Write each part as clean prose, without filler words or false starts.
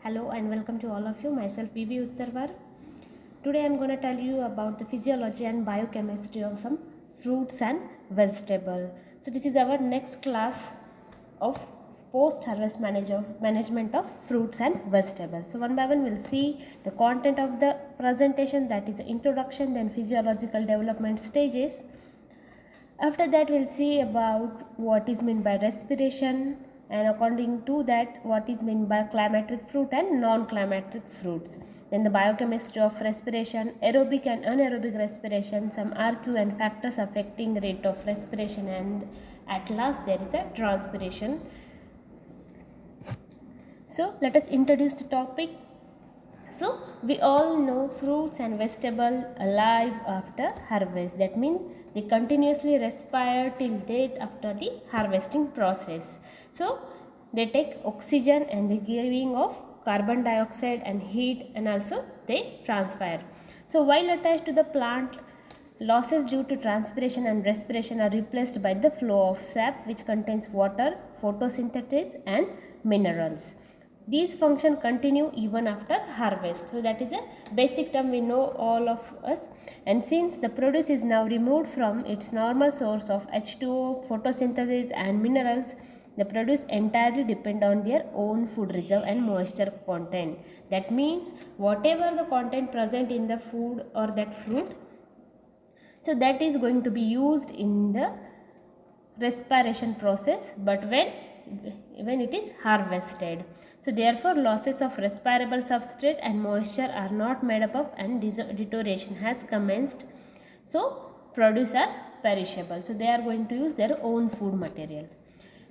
Hello and welcome to all of you. Myself PV Uttarwar. Today I am going to tell you about the physiology and biochemistry of some fruits and vegetable. So this is our next class of post harvest management of fruits and vegetables. So one by one we'll see the content of the presentation, that is the introduction, then physiological development stages. After that we'll see about what is meant by respiration, and according to that what is meant by climateric fruit and non-climateric fruits. Then the biochemistry of respiration, aerobic and anaerobic respiration, some RQ and factors affecting rate of respiration, and at last there is a transpiration. So let us introduce the topic. So we all know fruits and vegetables alive after harvest. That means they continuously respire till date after the harvesting process. So they take oxygen and the giving of carbon dioxide and heat, and also they transpire. So while attached to the plant, losses due to transpiration and respiration are replaced by the flow of sap, which contains water, photosynthesis and minerals. These functions continue even after harvest. So that is a basic term we know all of us. And since the produce is now removed from its normal source of H2O, photosynthesis and minerals, the produce entirely depend on their own food reserve and moisture content. That means whatever the content present in the food or that fruit, so that is going to be used in the respiration process, but when it is harvested. So therefore losses of respirable substrate and moisture are not made up and deterioration has commenced. So produce are perishable. So they are going to use their own food material.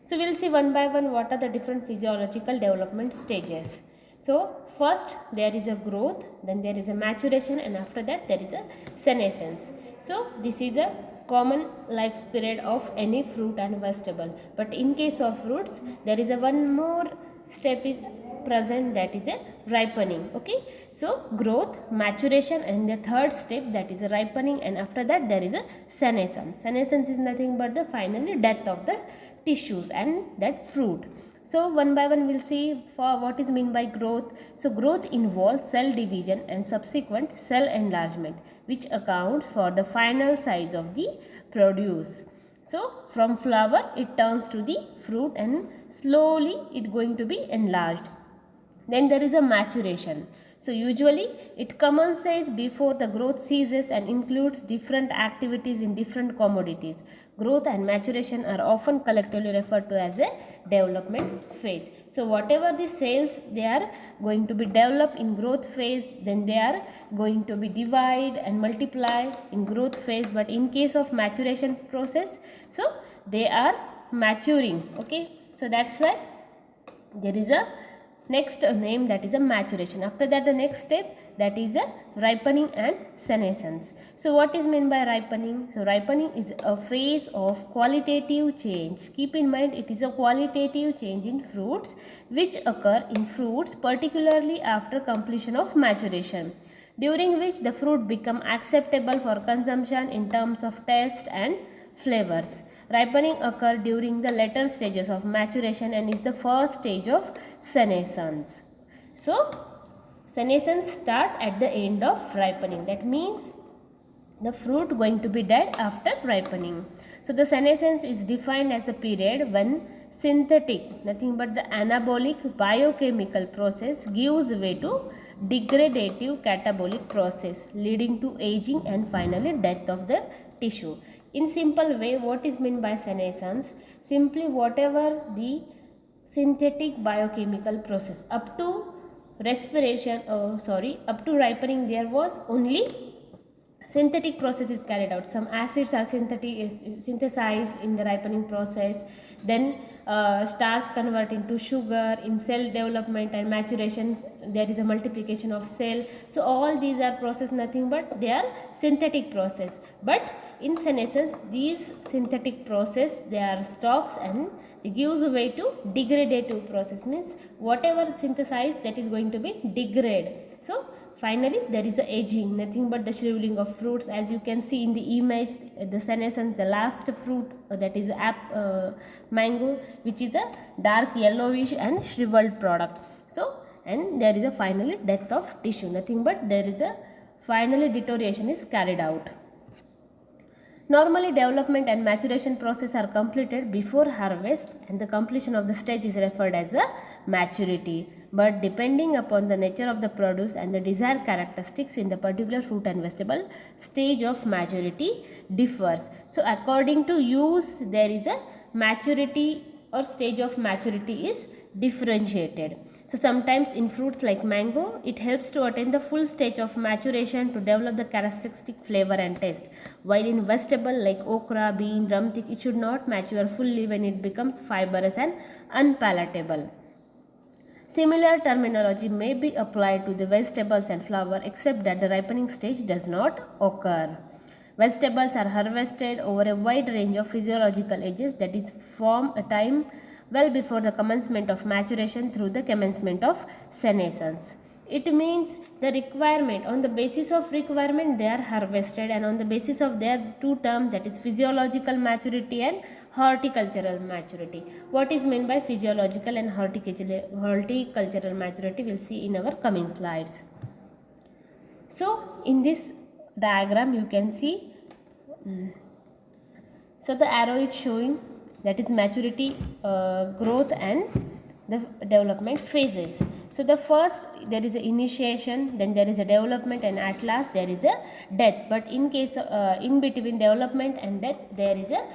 So we'll see one by one what are the different physiological development stages. So first there is a growth, then there is a maturation, and after that there is a senescence. So this is a common life period of any fruit and vegetable. But in case of fruits, there is a one more step is present, that is a ripening. Okay, so growth, maturation, and the third step, that is a ripening, and after that there is a senescence. Senescence is nothing but the finally death of the tissues and that fruit. So one by one we'll see for what is meant by growth. So growth involves cell division and subsequent cell enlargement, which accounts for the final size of the produce. So from flower it turns to the fruit and slowly it going to be enlarged. Then there is a maturation. So usually it commences before the growth ceases and includes different activities in different commodities. Growth and maturation are often collectively referred to as a development phase. So whatever the cells they are going to be developed in growth phase, then they are going to be divide and multiply in growth phase. But in case of maturation process, so they are maturing. Okay, so that's why there is a next name, that is a maturation. After that the next step, that is a ripening and senescence. So what is meant by ripening? So ripening is a phase of qualitative change. Keep in mind it is a qualitative change in fruits which occur in fruits particularly after completion of maturation, during which the fruit become acceptable for consumption in terms of taste and flavors. Ripening occurs during the later stages of maturation and is the first stage of senescence. So senescence start at the end of ripening. That means the fruit going to be dead after ripening. So the senescence is defined as the period when synthetic, nothing but the anabolic biochemical process gives way to degradative catabolic process, leading to aging and finally death of the tissue. In simple way, what is meant by senescence? Simply whatever the synthetic biochemical process up to up to ripening, there was only synthetic process is carried out. Some acids are synthesized in the ripening process, then starch convert into sugar. In cell development and maturation, there is a multiplication of cell. So all these are process, nothing but they are synthetic process. But in senescence, these synthetic process they are stops and it gives way to degradative process, means whatever synthesized that is going to be degrade. So finally there is a aging, nothing but the shriveling of fruits. As you can see in the image, the senescence, the last fruit, that is mango, which is a dark yellowish and shriveled product. So and there is a finally death of tissue. Nothing but there is a finally deterioration is carried out. Normally, development and maturation process are completed before harvest, and the completion of the stage is referred as a maturity. But depending upon the nature of the produce and the desired characteristics in the particular fruit and vegetable, stage of maturity differs. So, according to use, there is a maturity or stage of maturity is differentiated. So sometimes in fruits like mango, it helps to attain the full stage of maturation to develop the characteristic flavor and taste. While in vegetable like okra, bean, drumstick, it should not mature fully when it becomes fibrous and unpalatable. Similar terminology may be applied to the vegetables and flower, except that the ripening stage does not occur. Vegetables are harvested over a wide range of physiological ages, that is, from a time well before the commencement of maturation through the commencement of senescence. It means the requirement, on the basis of requirement they are harvested, and on the basis of their two terms, that is physiological maturity and horticultural maturity. What is meant by physiological and horticultural maturity we'll see in our coming slides. So in this diagram you can see, so the arrow is showing that is maturity, growth and the development phases. So the first, there is a initiation, then there is a development, and at last there is a death. But in case in between development and death, there is a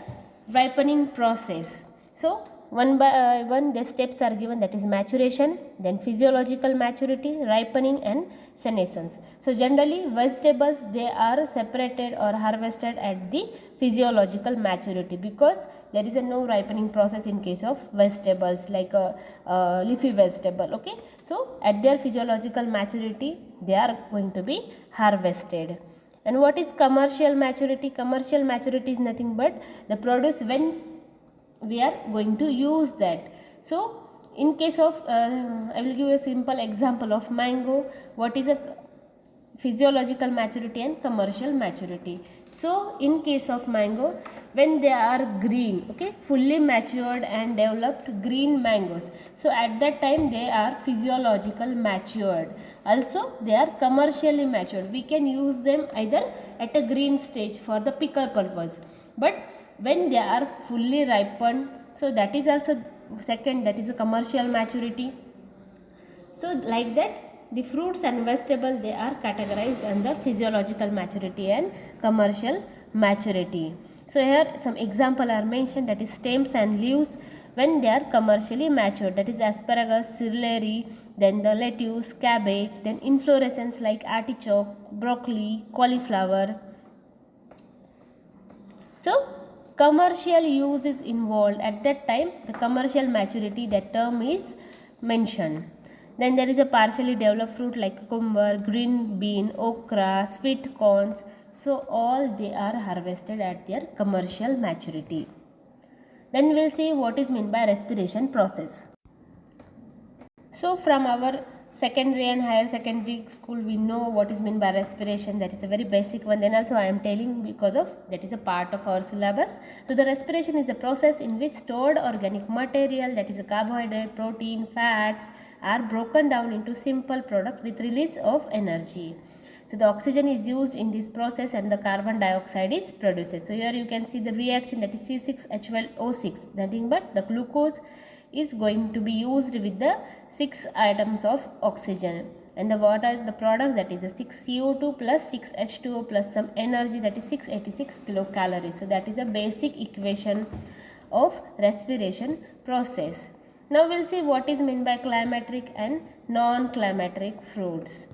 ripening process. So one by one the steps are given, that is maturation, then physiological maturity, ripening and senescence. So generally vegetables, they are separated or harvested at the physiological maturity, because there is a no ripening process in case of vegetables like a leafy vegetable. Okay, so at their physiological maturity they are going to be harvested. And what is commercial maturity? Commercial maturity is nothing but the produce when we are going to use that. So in case of I will give you a simple example of mango. What is a physiological maturity and commercial maturity? So in case of mango, when they are green, okay, fully matured and developed green mangoes, so at that time they are physiological matured. Also they are commercially matured. We can use them either at a green stage for the pickle purpose, but when they are fully ripened, so that is also second, that is a commercial maturity. So like that the fruits and vegetables, they are categorized under physiological maturity and commercial maturity. So here some example are mentioned, that is stems and leaves when they are commercially matured, that is asparagus, celery, then the lettuce, cabbage, then inflorescence like artichoke, broccoli, cauliflower. So commercial use is involved at that time, the commercial maturity, that term is mentioned. Then there is a partially developed fruit like cucumber, green bean, okra, sweet corns. So all they are harvested at their commercial maturity. Then we will see what is meant by respiration process. So from our secondary and higher secondary school, we know what is meant by respiration. That is a very basic one. Then also I am telling because of that is a part of our syllabus. So the respiration is the process in which stored organic material, that is a carbohydrate, protein, fats, are broken down into simple product with release of energy. So the oxygen is used in this process and the carbon dioxide is produced. So here you can see the reaction, that is C6H12O6, nothing but the glucose is going to be used with the 6 atoms of oxygen, and the what are the products, that is the 6 CO2 plus 6 H2O plus some energy, that is 686 kilocalories. So that is a basic equation of respiration process. Now we'll see what is meant by climateric and non-climateric fruits.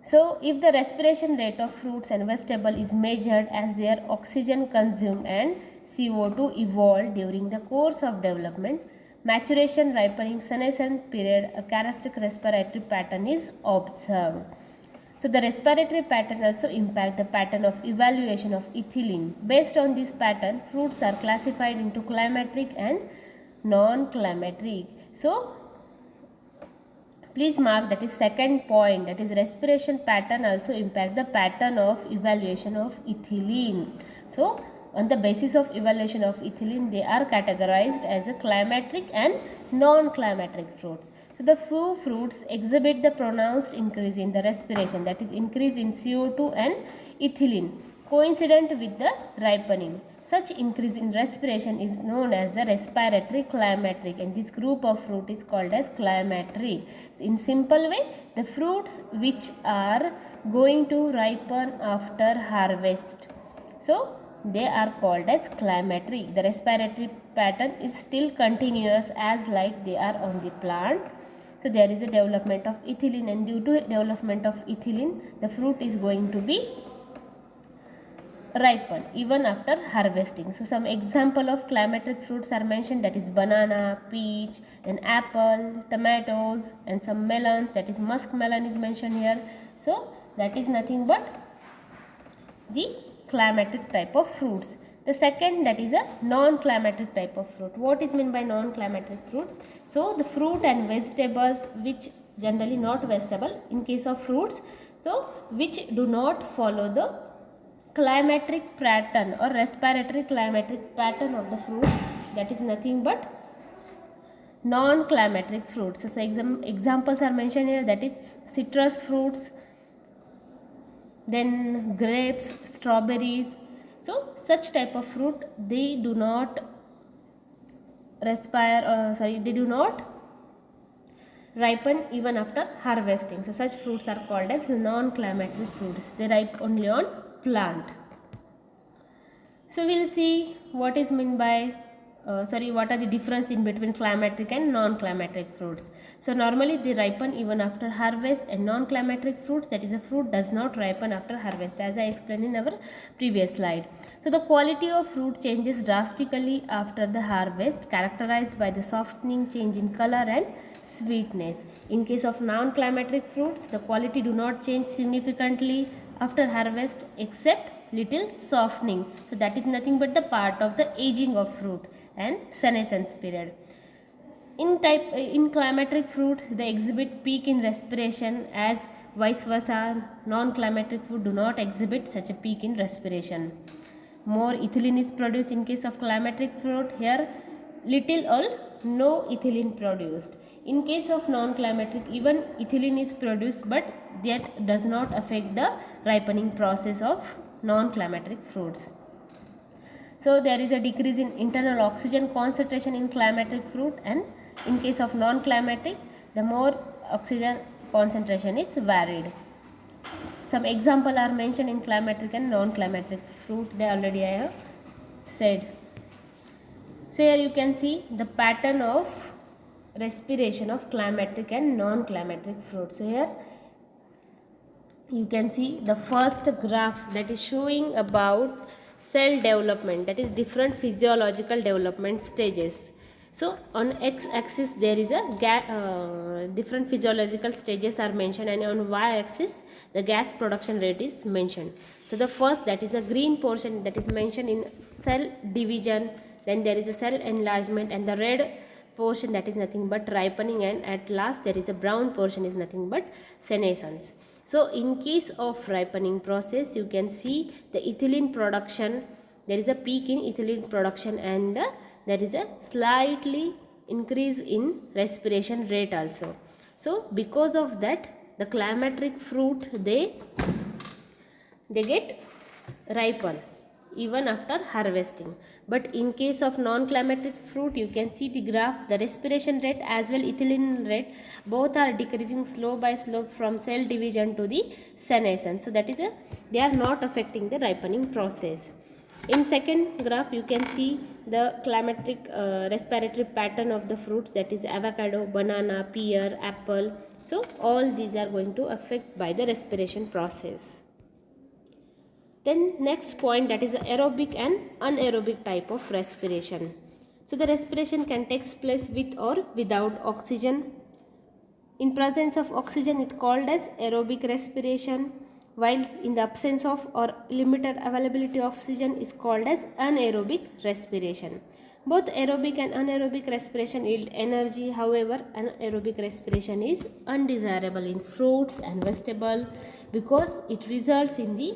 So if the respiration rate of fruits and vegetable is measured as their oxygen consumed and CO2 evolved during the course of development, maturation, ripening, senescence period, a characteristic respiratory pattern is observed. So the respiratory pattern also impact the pattern of evaluation of ethylene. Based on this pattern, fruits are classified into climateric and non-climateric. So please mark, that is second point, that is respiration pattern also impact the pattern of evaluation of ethylene. So on the basis of evaluation of ethylene, they are categorized as a climateric and non-climatic fruits. So the few fruits exhibit the pronounced increase in the respiration, that is increase in CO2 and ethylene coincident with the ripening. Such increase in respiration is known as the respiratory climacteric, and this group of fruit is called as climacteric. So in simple way, the fruits which are going to ripen after harvest, so they are called as climacteric. The respiratory pattern is still continuous as like they are on the plant. So there is a development of ethylene, and due to development of ethylene, the fruit is going to be ripen even after harvesting. So some example of climacteric fruits are mentioned, that is banana, peach, then apple, tomatoes, and some melons, that is musk melon is mentioned here. So that is nothing but the climacteric type of fruits. The second, that is a non-climacteric type of fruit. What is meant by non-climacteric fruits? So the fruit and vegetables which generally not vegetable in case of fruits, so which do not follow the climacteric pattern or respiratory climacteric pattern of the fruits, that is nothing but non-climacteric fruits. So examples are mentioned here, that is citrus fruits, then grapes, strawberries. So such type of fruit, they do not they do not ripen even after harvesting. So such fruits are called as non-climacteric fruits. They ripe only on plant. So we will see what is meant by what are the difference in between climacteric and non-climacteric fruits. So normally they ripen even after harvest, and non-climacteric fruits, that is a fruit does not ripen after harvest, as I explained in our previous slide. So the quality of fruit changes drastically after the harvest, characterized by the softening, change in color and sweetness. In case of non-climacteric fruits, the quality do not change significantly after harvest except little softening. So that is nothing but the part of the aging of fruit and senescence period. In climacteric fruit, they exhibit peak in respiration, as vice versa non-climacteric fruit do not exhibit such a peak in respiration. More ethylene is produced in case of climacteric fruit. Here little or no ethylene produced. In case of non-climacteric, even ethylene is produced, but that does not affect the ripening process of non-climacteric fruits. So there is a decrease in internal oxygen concentration in climacteric fruit, and in case of non-climacteric, the more oxygen concentration is varied. Some example are mentioned in climacteric and non-climacteric fruit. They already I have said. So here you can see the pattern of respiration of climacteric and non-climacteric fruit. So here you can see the first graph, that is showing about cell development, that is different physiological development stages. So on x-axis there is a different physiological stages are mentioned, and on y-axis the gas production rate is mentioned. So the first, that is a green portion, that is mentioned in cell division, then there is a cell enlargement, and the red portion, that is nothing but ripening, and at last there is a brown portion is nothing but senescence. So in case of ripening process, you can see the ethylene production, there is a peak in ethylene production, and there is a slightly increase in respiration rate also. So because of that, the climacteric fruit, they get ripen even after harvesting. But in case of non-climacteric fruit, you can see the graph, the respiration rate as well ethylene rate, both are decreasing slow by slope from cell division to the senescence. So that is they are not affecting the ripening process. In second graph, you can see the climacteric respiratory pattern of the fruits, that is avocado, banana, pear, apple. So all these are going to affect by the respiration process. Then next point, that is aerobic and anaerobic type of respiration. So the respiration can take place with or without oxygen. In presence of oxygen, it called as aerobic respiration, while in the absence of or limited availability of oxygen is called as anaerobic respiration. Both aerobic and anaerobic respiration yield energy. However, anaerobic respiration is undesirable in fruits and vegetables because it results in the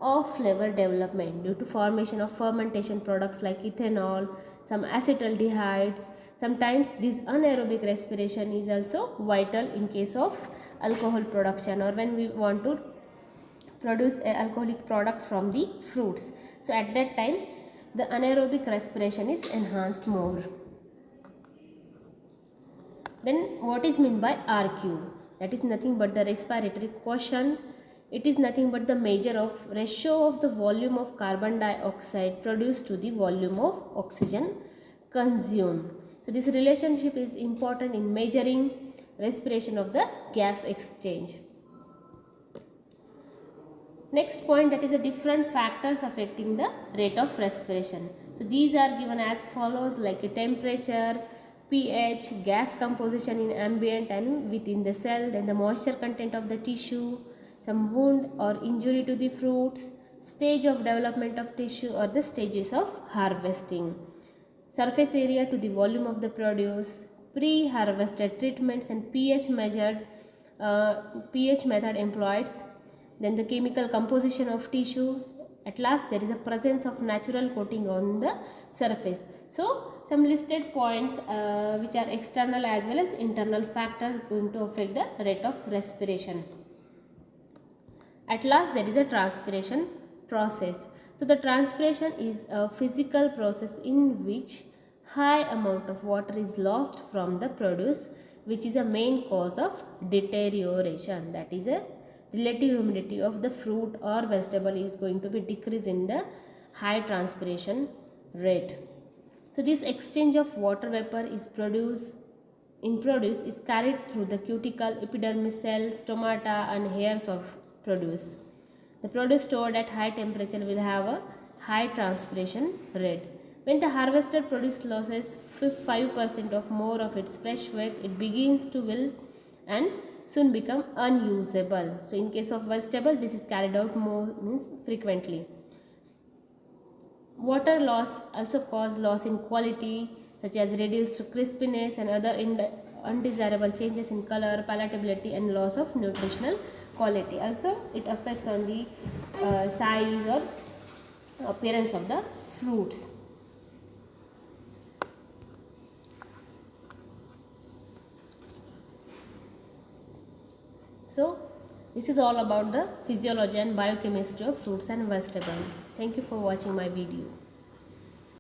off-flavor development due to formation of fermentation products like ethanol, some acetaldehydes, Sometimes this anaerobic respiration is also vital in case of alcohol production or when we want to produce a alcoholic product from the fruits. So at that time the anaerobic respiration is enhanced more. Then what is meant by RQ? That is nothing but the respiratory quotient. It is nothing but the measure of ratio of the volume of carbon dioxide produced to the volume of oxygen consumed. So this relationship is important in measuring respiration of the gas exchange. Next point, that is the different factors affecting the rate of respiration. So these are given as follows, like a temperature, pH, gas composition in ambient and within the cell, then the moisture content of the tissue, some wound or injury to the fruits, stage of development of tissue or the stages of harvesting, surface area to the volume of the produce, pre-harvested treatments and pH measured, pH method employed, then the chemical composition of tissue. At last there is a presence of natural coating on the surface. So some listed points which are external as well as internal factors going to affect the rate of respiration. At last there is a transpiration process. So the transpiration is a physical process in which high amount of water is lost from the produce, which is a main cause of deterioration. That is a relative humidity of the fruit or vegetable is going to be decreased in the high transpiration rate. So this exchange of water vapor is produced is carried through the cuticle, epidermis cells, stomata and hairs of produce. The produce stored at high temperature will have a high transpiration rate. When the harvested produce loses 5% or more of its fresh weight, it begins to wilt and soon become unusable. So in case of vegetable, this is carried out more means frequently. Water loss also cause loss in quality such as reduced crispiness and other undesirable changes in color, palatability and loss of nutritional quality. Also it affects on the size or appearance of the fruits. So this is all about the physiology and biochemistry of fruits and vegetables. Thank you for watching my video.